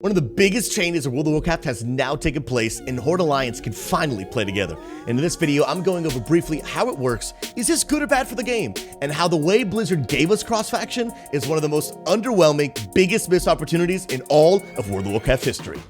One of the biggest changes of World of Warcraft has now taken place, and Horde Alliance can finally play together. And in this video, I'm going over briefly how it works, is this good or bad for the game, and how the way Blizzard gave us cross-faction is one of the most underwhelming, biggest missed opportunities in all of World of Warcraft history.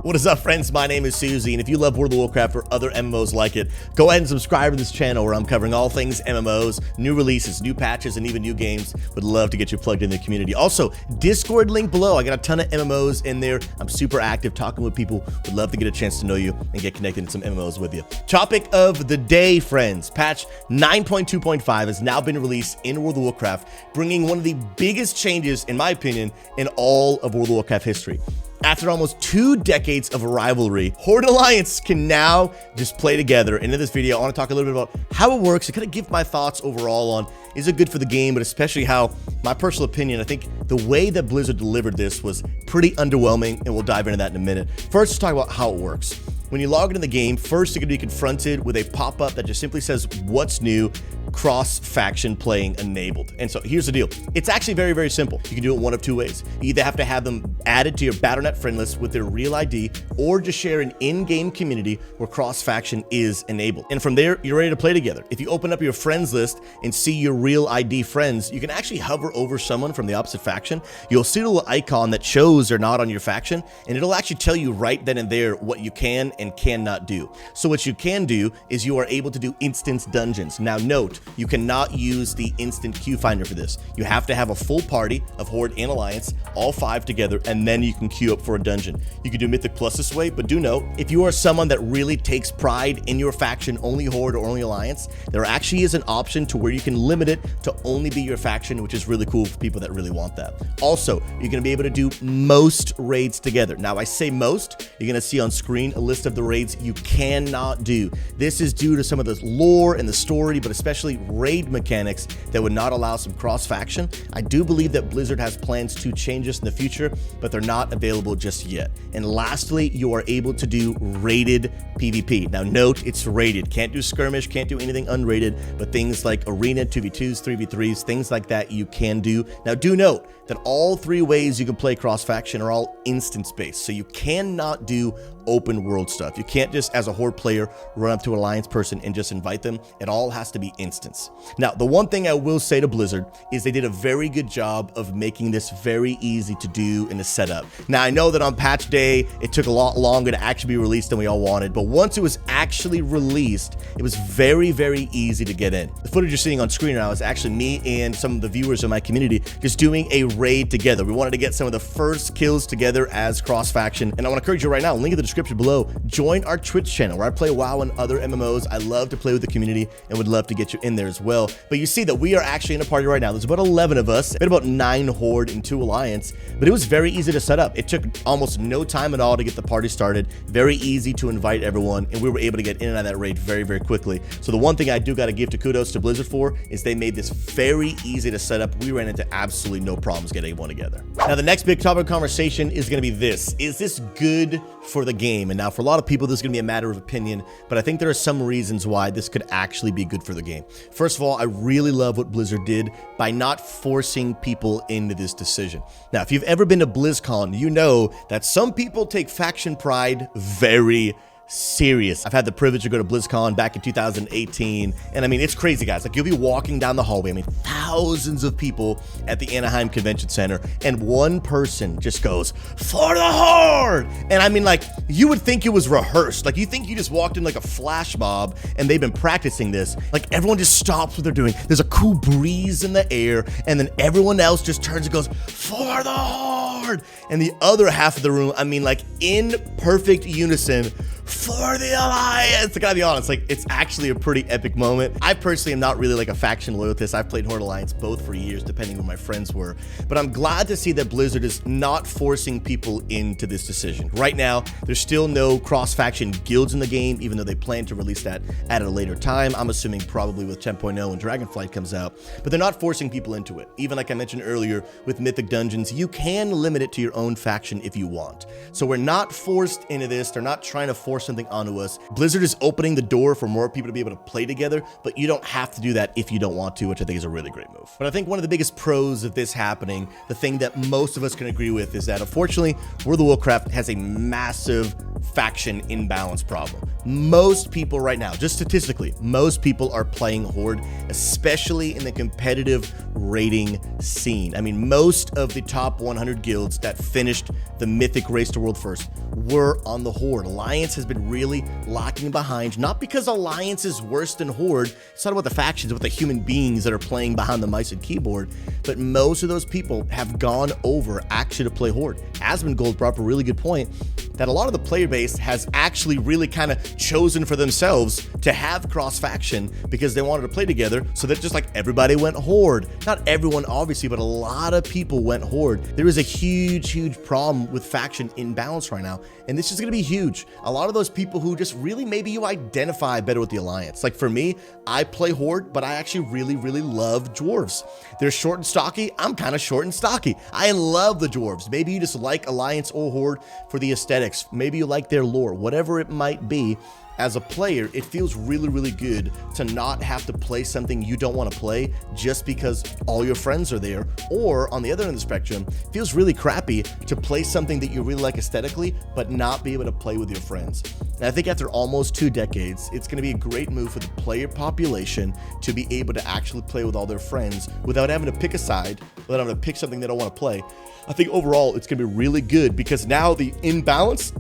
What is up, friends? My name is Susie, and if you love World of Warcraft or other MMOs like it, go ahead and subscribe to this channel where I'm covering all things MMOs, new releases, new patches, and even new games. Would love to get you plugged in the community. Also, Discord link below. I got a ton of MMOs in there. I'm super active, talking with people. Would love to get a chance to know you and get connected to some MMOs with you. Topic of the day, friends. Patch 9.2.5 has now been released in World of Warcraft, bringing one of the biggest changes, in my opinion, in all of World of Warcraft history. After almost 2 decades of rivalry, Horde Alliance can now just play together. And in this video, I want to talk a little bit about how it works and kind of give my thoughts overall on, is it good for the game, but especially how, my personal opinion, I think the way that Blizzard delivered this was pretty underwhelming, and we'll dive into that in a minute. First, let's talk about how it works. When you log into the game, first you're going to be confronted with a pop-up that just simply says, what's new, cross-faction playing enabled. And so here's the deal. It's actually very, very simple. You can do it one of 2 ways. You either have to have them added to your Battle.net friend list with their real ID, or just share an in-game community where cross-faction is enabled. And from there, you're ready to play together. If you open up your friends list and see your real ID friends, you can actually hover over someone from the opposite faction. You'll see a little icon that shows they're not on your faction, and it'll actually tell you right then and there what you can and cannot do. So what you can do is you are able to do instance dungeons. Now note, you cannot use the instant queue finder for this. You have to have a full party of Horde and Alliance, all 5 together, and then you can queue up for a dungeon. You can do Mythic Plus this way, but do note, if you are someone that really takes pride in your faction, only Horde or only Alliance, there actually is an option to where you can limit it to only be your faction, which is really cool for people that really want that. Also, you're going to be able to do most raids together. Now, I say most, you're going to see on screen a list of the raids you cannot do. This is due to some of the lore and the story, but especially raid mechanics that would not allow some cross-faction. I do believe that Blizzard has plans to change this in the future, but they're not available just yet. And lastly, you are able to do rated PvP. Now note, it's rated. Can't do skirmish, can't do anything unrated, but things like arena, 2v2s, 3v3s, things like that you can do. Now do note that all 3 ways you can play cross-faction are all instance-based, so you cannot do open world stuff. You can't just, as a Horde player, run up to an Alliance person and just invite them. It all has to be instance. Now, the one thing I will say to Blizzard is they did a very good job of making this very easy to do in the setup. Now, I know that on patch day, it took a lot longer to actually be released than we all wanted, but once it was actually released, it was very, very easy to get in. The footage you're seeing on screen now is actually me and some of the viewers in my community just doing a raid together. We wanted to get some of the first kills together as cross-faction, and I want to encourage you right now, link in the description below, join our Twitch channel where I play WoW and other MMOs. I love to play with the community and would love to get you in there as well. But you see that we are actually in a party right now. There's about 11 of us, been about 9 Horde and 2 Alliance, but it was very easy to set up. It took almost no time at all to get the party started. Very easy to invite everyone, and we were able to get in and out of that raid very, very quickly. So the one thing I do got to give to kudos to Blizzard for is they made this very easy to set up. We ran into absolutely no problems getting everyone together. Now, the next big topic of conversation is going to be this. Is this good for the game? And now for a lot of people, this is going to be a matter of opinion, but I think there are some reasons why this could actually be good for the game. First of all, I really love what Blizzard did by not forcing people into this decision. Now, if you've ever been to BlizzCon, you know that some people take faction pride very serious. I've had the privilege to go to BlizzCon back in 2018, and I mean, it's crazy, guys. Like, you'll be walking down the hallway, I mean, thousands of people at the Anaheim Convention Center, and one person just goes, "For the Horde!" And I mean, like, you would think it was rehearsed. Like, you think you just walked in like a flash mob, and they've been practicing this. Like, everyone just stops what they're doing. There's a cool breeze in the air, and then everyone else just turns and goes, "For the Horde!" And the other half of the room, I mean, like, in perfect unison, "For the Alliance!" I gotta be honest, like, it's actually a pretty epic moment. I personally am not really like a faction loyalist. I've played Horde Alliance both for years, depending on who my friends were. But I'm glad to see that Blizzard is not forcing people into this decision. Right now, there's still no cross-faction guilds in the game, even though they plan to release that at a later time. I'm assuming probably with 10.0 when Dragonflight comes out. But they're not forcing people into it. Even like I mentioned earlier, with Mythic Dungeons, you can limit it to your own faction if you want. So we're not forced into this. They're not trying to force force something onto us. Blizzard is opening the door for more people to be able to play together, but you don't have to do that if you don't want to, which I think is a really great move. But I think one of the biggest pros of this happening, the thing that most of us can agree with, is that unfortunately, World of Warcraft has a massive faction imbalance problem. Most people right now, just statistically, most people are playing Horde, especially in the competitive raiding scene. I mean, most of the top 100 guilds that finished the Mythic Race to World first were on the Horde. Alliance has been really lacking behind, not because Alliance is worse than Horde. It's not about the factions, it's about the human beings that are playing behind the mice and keyboard, but most of those people have gone over actually to play Horde. Asmongold brought up a really good point that a lot of the player base has actually really kind of chosen for themselves to have cross-faction because they wanted to play together, so that just like everybody went Horde. Not everyone, obviously, but a lot of people went Horde. There is a huge problem with faction imbalance right now, and this is going to be huge. A lot of those people who just really, maybe you identify better with the Alliance. Like for me, I play Horde, but I actually really love dwarves. They're short and stocky. I'm kind of short and stocky. I love the dwarves. Maybe you just like Alliance or Horde for the aesthetics. Maybe you like their lore, whatever it might be. As a player, it feels really good to not have to play something you don't want to play just because all your friends are there. Or on the other end of the spectrum, it feels really crappy to play something that you really like aesthetically, but not be able to play with your friends. And I think after almost 2 decades, it's going to be a great move for the player population to be able to actually play with all their friends without having to pick a side, without having to pick something they don't want to play. I think overall, it's going to be really good because now the imbalance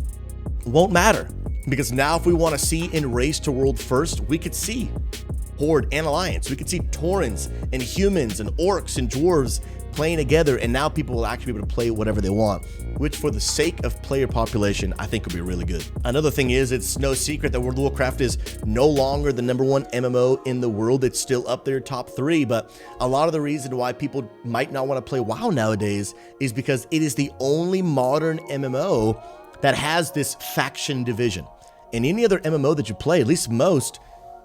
won't matter. Because now if we want to see in Race to World first, we could see Horde and Alliance. We could see Taurens and humans and orcs and dwarves playing together, and now people will actually be able to play whatever they want, which for the sake of player population, I think would be really good. Another thing is, it's no secret that World of Warcraft is no longer the #1 MMO in the world. It's still up there top 3, but a lot of the reason why people might not want to play WoW nowadays is because it is the only modern MMO that has this faction division. In any other MMO that you play, at least most,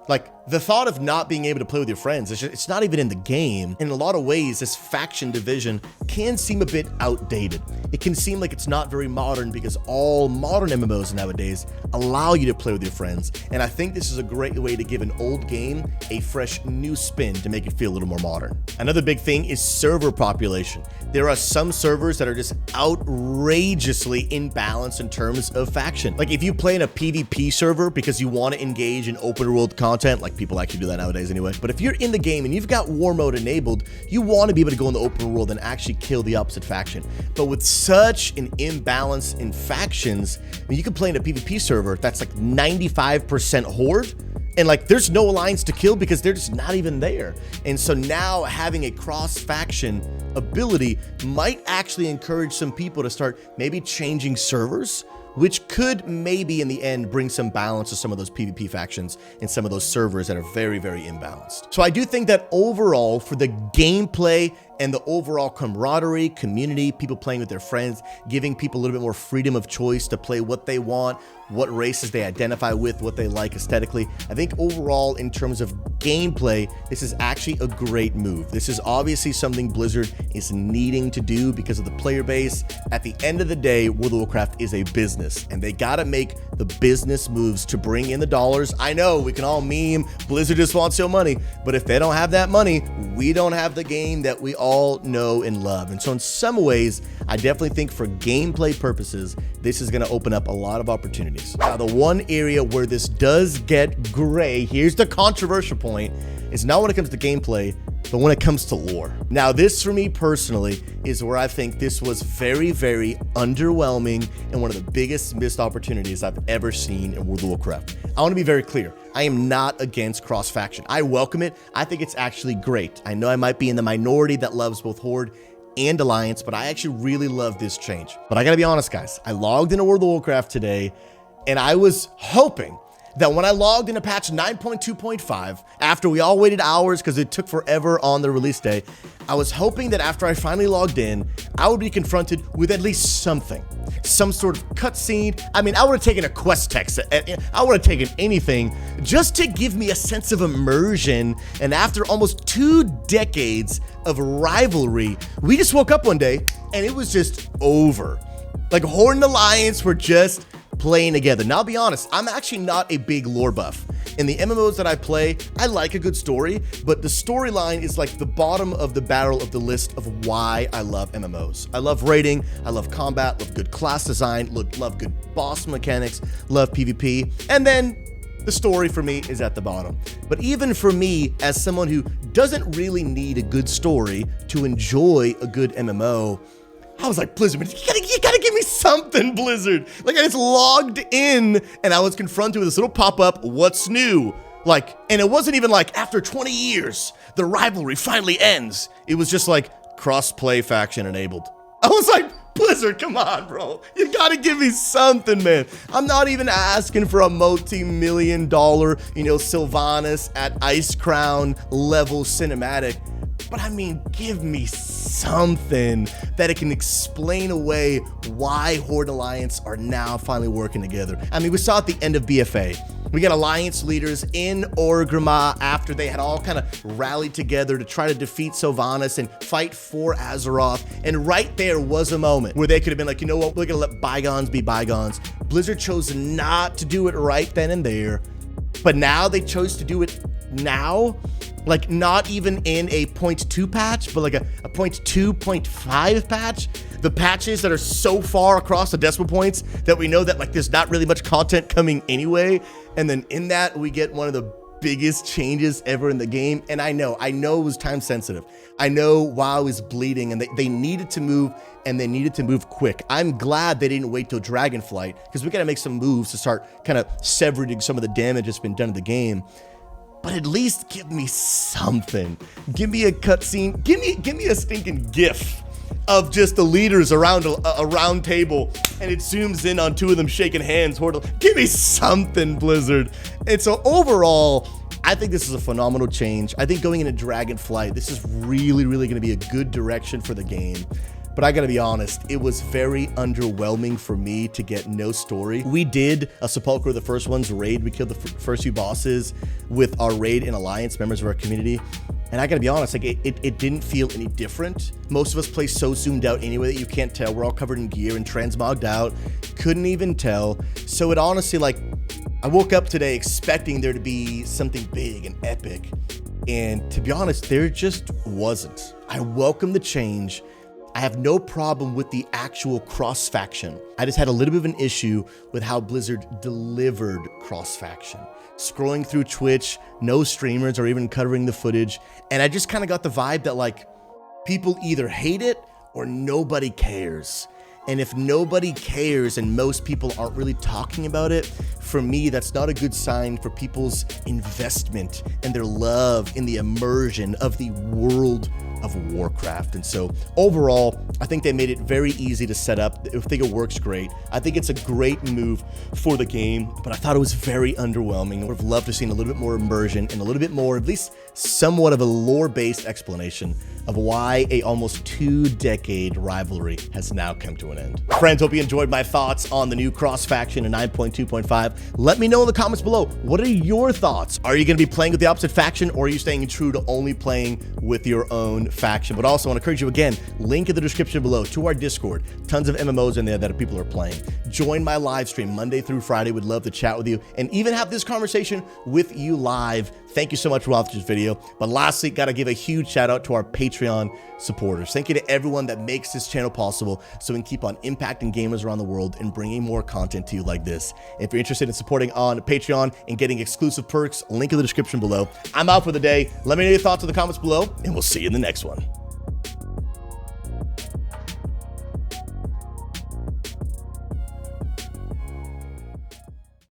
like the thought of not being able to play with your friends, it's not even in the game. In a lot of ways, this faction division can seem a bit outdated. It can seem like it's not very modern because all modern MMOs nowadays allow you to play with your friends. And I think this is a great way to give an old game a fresh new spin to make it feel a little more modern. Another big thing is server population. There are some servers that are just outrageously imbalanced in terms of faction. Like if you play in a PvP server because you want to engage in open world content, like people actually do that nowadays anyway. But if you're in the game and you've got war mode enabled, you want to be able to go in the open world and actually kill the opposite faction. But with such an imbalance in factions, I mean, you can play in a PvP server that's like 95% Horde, and like there's no alliance to kill because they're just not even there. And so now having a cross-faction ability might actually encourage some people to start maybe changing servers, which could maybe in the end bring some balance to some of those PvP factions and some of those servers that are very imbalanced. So I do think that overall, for the gameplay and the overall camaraderie, community, people playing with their friends, giving people a little bit more freedom of choice to play what they want, what races they identify with, what they like aesthetically. I think overall, in terms of gameplay, this is actually a great move. This is obviously something Blizzard is needing to do because of the player base. At the end of the day, World of Warcraft is a business, and they gotta make the business moves to bring in the dollars. I know we can all meme, Blizzard just wants your money, but if they don't have that money, we don't have the game that we all know and love. And so in some ways, I definitely think for gameplay purposes, this is gonna open up a lot of opportunities. Now, the one area where this does get gray, here's the controversial point, is not when it comes to gameplay, but when it comes to lore. Now, this for me personally is where I think this was very underwhelming and one of the biggest missed opportunities I've ever seen in World of Warcraft. I want to be very clear. I am not against cross-faction. I welcome it. I think it's actually great. I know I might be in the minority that loves both Horde and Alliance, but I actually really love this change. But I gotta be honest, guys. I logged into World of Warcraft today, and I was hoping that when I logged into patch 9.2.5, after we all waited hours because it took forever on the release day, I was hoping that after I finally logged in, I would be confronted with at least something, some sort of cutscene. I mean, I would have taken a quest text, I would have taken anything just to give me a sense of immersion. And after almost 2 decades of rivalry, we just woke up one day and it was just over. Like Horde and Alliance were just playing together. Now, I'll be honest, I'm actually not a big lore buff. In the MMOs that I play, I like a good story, but the storyline is like the bottom of the barrel of the list of why I love MMOs. I love raiding, I love combat, love good class design, love good boss mechanics, love PvP, and then the story for me is at the bottom. But even for me, as someone who doesn't really need a good story to enjoy a good MMO, I was like, Blizzard, you gotta give me something, Blizzard. Like, I just logged in and I was confronted with this little pop-up, what's new? Like, and it wasn't even like, after 20 years, the rivalry finally ends. It was just like, cross-play faction enabled. I was like, Blizzard, come on, bro. You gotta give me something, man. I'm not even asking for a multi-million-dollar, Sylvanas at Ice Crown level cinematic. But I mean, give me something that it can explain away why Horde Alliance are now finally working together. I mean, we saw at the end of BFA, we got Alliance leaders in Orgrimmar after they had all kind of rallied together to try to defeat Sylvanas and fight for Azeroth. And right there was a moment where they could have been like, you know what, we're gonna let bygones be bygones. Blizzard chose not to do it right then and there, but now they chose to do it now. Like, not even in a 0.2 patch, but like a 0.2.5 patch. The patches that are so far across the decimal points that we know that like there's not really much content coming anyway. And then in that, we get one of the biggest changes ever in the game. And I know it was time sensitive. I know WoW is bleeding and they needed to move, and they needed to move quick. I'm glad they didn't wait till Dragonflight, because we gotta make some moves to start kind of severing some of the damage that's been done to the game. But at least give me something. Give me a cutscene. Give me a stinking GIF of just the leaders around a round table, and it zooms in on two of them shaking hands. Give me something, Blizzard. And so overall, I think this is a phenomenal change. I think going into Dragonflight, this is really going to be a good direction for the game. But I gotta be honest, it was very underwhelming for me to get no story. We did a Sepulchre, the first one's raid. We killed the first few bosses with our raid in Alliance, members of our community. And I gotta be honest, like it didn't feel any different. Most of us play so zoomed out anyway that you can't tell. We're all covered in gear and transmogged out. Couldn't even tell. So it honestly, like, I woke up today expecting there to be something big and epic. And to be honest, there just wasn't. I welcome the change. I have no problem with the actual cross-faction. I just had a little bit of an issue with how Blizzard delivered cross-faction. Scrolling through Twitch, no streamers are even covering the footage, and I just kind of got the vibe that like people either hate it or nobody cares. And if nobody cares and most people aren't really talking about it, for me, that's not a good sign for people's investment and their love in the immersion of the world of Warcraft. And so overall, I think they made it very easy to set up. I think it works great. I think it's a great move for the game, but I thought it was very underwhelming. I would have loved to have seen a little bit more immersion and a little bit more, at least somewhat of a lore-based explanation of why a almost 2-decade rivalry has now come to an end. Friends, hope you enjoyed my thoughts on the new cross-faction in 9.2.5. Let me know in the comments below, what are your thoughts? Are you going to be playing with the opposite faction, or are you staying true to only playing with your own faction? But also, I want to encourage you again, link in the description below to our Discord. Tons of MMOs in there that people are playing. Join my live stream Monday through Friday. Would love to chat with you and even have this conversation with you live. Thank you so much for watching this video. But lastly, got to give a huge shout out to our Patreon supporters. Thank you to everyone that makes this channel possible so we can keep on impacting gamers around the world and bringing more content to you like this. If you're interested in supporting on Patreon and getting exclusive perks, link in the description below. I'm out for the day. Let me know your thoughts in the comments below, and we'll see you in the next one.